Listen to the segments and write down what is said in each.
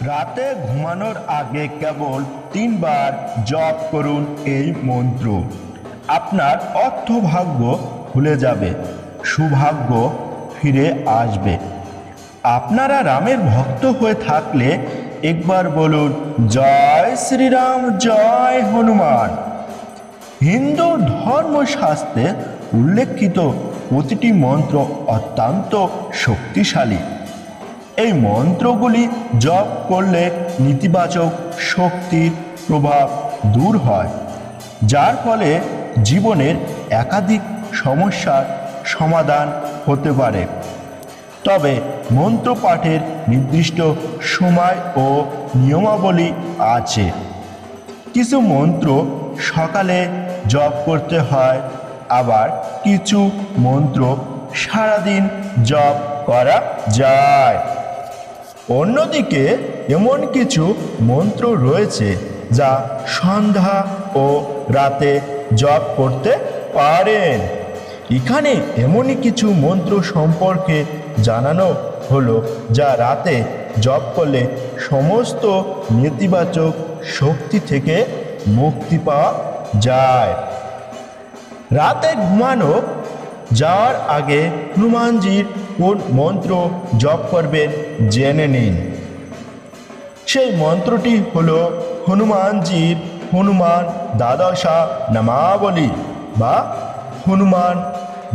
রাতে ঘুমানোর আগে কেবল 3 বার জপ করুন এই মন্ত্র। আপনার অর্থভাগ্য খুলে যাবে, সৌভাগ্য ফিরে আসবে। আপনারা রামের ভক্ত হয়ে থাকলে একবার বলুন, জয় শ্রীরাম, জয় হনুমান। হিন্দু ধর্মশাস্ত্রে উল্লেখিত প্রতিটি মন্ত্র অত্যন্ত শক্তিশালী। এই মন্ত্রগুলি জপ করলে নেতিবাচক শক্তির প্রভাব দূর হয়, যার ফলে জীবনের একাধিক সমস্যার সমাধান হতে পারে। তবে মন্ত্র পাঠের নির্দিষ্ট সময় ও নিয়মাবলী আছে। কিছু মন্ত্র সকালে জপ করতে হয়, আবার কিছু মন্ত্র সারাদিন জপ করা যায়। অন্যদিকে এমন কিছু মন্ত্র রয়েছে যা সন্ধ্যা ও রাতে জপ করতে পারেন। এখানে এমনই কিছু মন্ত্র সম্পর্কে জানানো হলো যা রাতে জপ করলে সমস্ত নেতিবাচক শক্তি থেকে মুক্তি পাওয়া যায়। রাতে ঘুমানো যাওয়ার আগে হনুমানজির কোন মন্ত্র জপ করবেন জেনে নিন। সেই মন্ত্রটি হলো হনুমানজির হনুমান দ্বাদশা নামাবলী বা হনুমান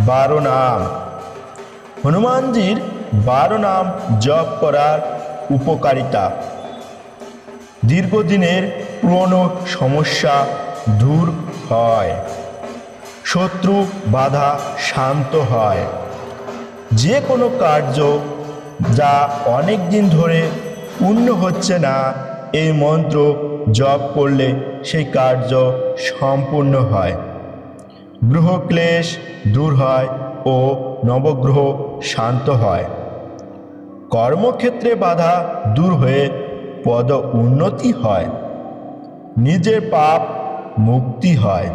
12 নাম। হনুমানজির 12 নাম জপ করার উপকারিতা: দীর্ঘদিনের পুরনো সমস্যা দূর হয়, শত্রু বাধা শান্ত হয়, যে কোনো কার্য যা অনেক দিন ধরে পূর্ণ হচ্ছে না, এই মন্ত্র জপ করলে সেই কার্য সম্পূর্ণ হয়, গ্রহক্লেশ দূর হয় ও নবগ্রহ শান্ত হয়, কর্মক্ষেত্রে বাধা দূর হয়ে পদ উন্নতি হয়, নিজের পাপ মুক্তি হয়,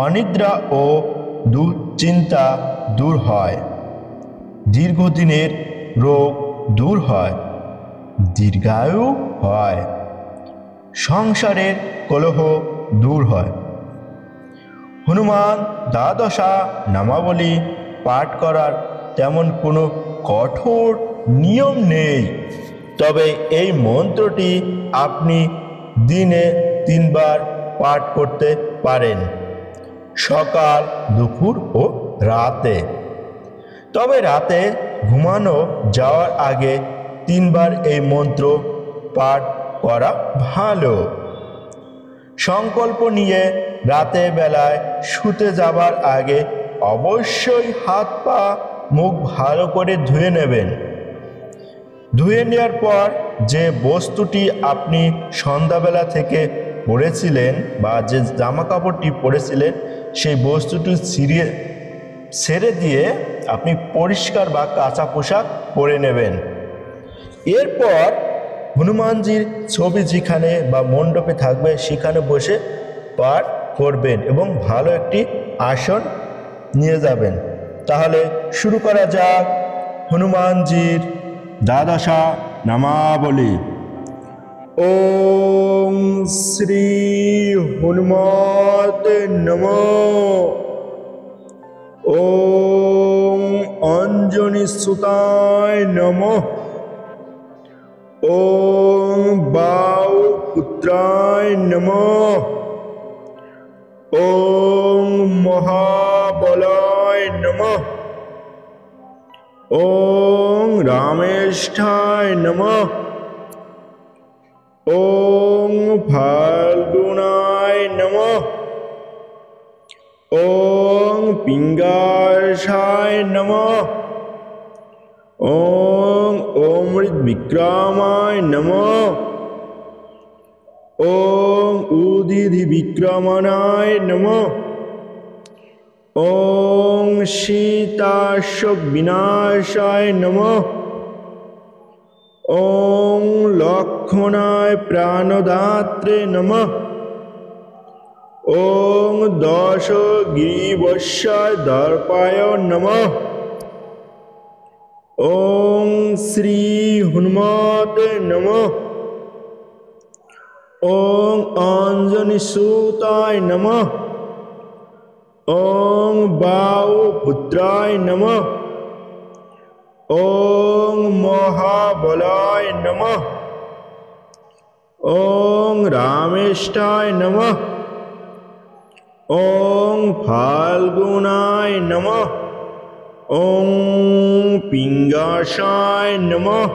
অনিদ্রা ও দুশ্চিন্তা দূর হয়, দীর্ঘদিনের রোগ দূর হয়, দীর্ঘায়ু হয়, সংসারের কলহ দূর হয়। হনুমান দ্বাদশা নামাবলী পাঠ করার তেমন কোনো কঠোর নিয়ম নেই, তবে এই মন্ত্রটি আপনি দিনে 3 বার পাঠ করতে পারেন, সকাল, দুপুর ও রাতে। তবে রাতে ঘুমানো যাওয়ার আগে 3 বার এই মন্ত্র পাঠ করা ভালো। সংকল্প নিয়ে রাতে বেলায় শুতে যাবার আগে অবশ্যই হাত পা মুখ ভালো করে ধুয়ে নেবেন। ধুয়ে নেওয়ার পর যে বস্তুটি আপনি সন্ধ্যাবেলা থেকে পরেছিলেন বা যে জামা কাপড়টি পরেছিলেন, সেই বস্তুটি ছেড়ে দিয়ে আপনি পরিষ্কার বা কাঁচা পোশাক পরে নেবেন। এরপর হনুমানজির ছবি যেখানে বা মণ্ডপে থাকবে সেখানে বসে পাঠ করবেন এবং ভালো একটি আসন নিয়ে যাবেন। তাহলে শুরু করা যাক হনুমানজির দ্বাদশা নামাবলী। ওম শ্রী হনুমতে নমঃ। ওম অঞ্জনি সুতায় নমঃ। ওম বাউ পুত্রায় নমঃ। ওম মহাবলায় নমঃ। ওম রামেষ্ঠায় নমঃ। ওম ফাল্গুনায় নমঃ। ওম পিঙ্গাসায় নমঃ। ওম অমৃত বিক্রমায় নমঃ। ওম উদিধি বিক্রমণায় নমঃ। ওম সীতাশোক বিনাশায় নমঃ। ওম লক্ষণায় প্রাণদাত্রে নমঃ। ওম দশগ্রীবস্যায় দর্পায় নমঃ। ওং শ্রী হনুমতে নমঃ। ওং অঞ্জনি সুতায় নমঃ। ওং বায়ুপুত্রায় নমঃ। ওং মহাবলায় নমঃ। ওং রামেষ্ঠায় নমঃ। ওং ফাল্গুনায় নমঃ। ওং পিঙ্গাসায় নমঃ।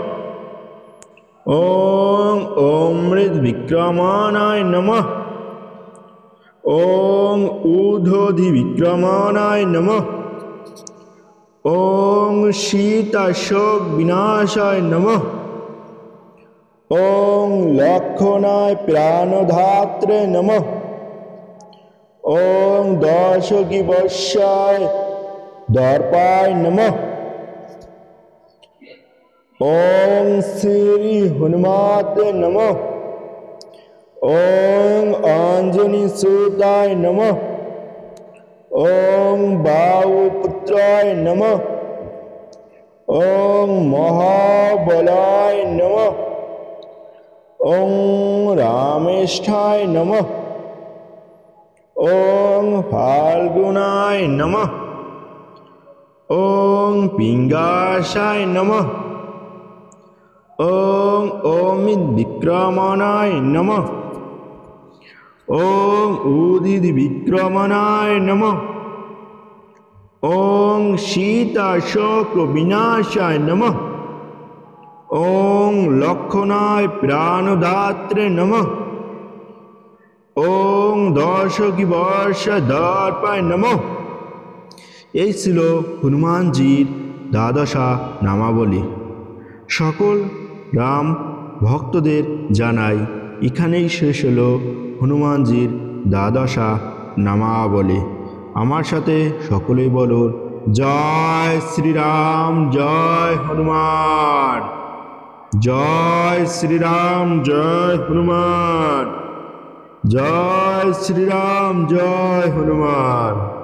ওং অমৃত বিক্রমানায় নমঃ। ওং ঊর্ধ্বধি বিক্রমানায় নমঃ। ওং সীতাশোক বিনাশায় নমঃ। ওং লক্ষণায় প্রাণধাত্রে নমঃ। ওং দশকি বর্ষায় দর্পায় নমঃ। ওং শ্রী হনুমতে নমঃ। ওং অঞ্জনি সুতায় নমঃ। ওং বায়ুপুত্রায় নমঃ। ওং মহাবলায় নমঃ। ওং রামেষ্ঠায় নমঃ। ওং ফাল্গুনায় নমঃ। ওং পিঙ্গাসায় নমঃ। ওং অমিত বিক্রমণায় নমঃ। ওং উদিত বিক্রমণায় নমঃ। ওং সীতাশোক বিনাশায় নমঃ। ওং লক্ষণায় প্রাণদাত্রে নমঃ। ওং দশকি বর্ষ দর্পায় নমঃ। এই ছিল হনুমানজির দ্বাদশা নামাবলী। সকল রাম ভক্তদের জানাই এখানেই শেষ হলো হনুমানজির দ্বাদশা নামাবলী। আমার সাথে সকলেই বলুন জয় শ্রীরাম, জয় হনুমান। জয় শ্রীরাম, জয় হনুমান। জয় শ্রীরাম, জয় হনুমান।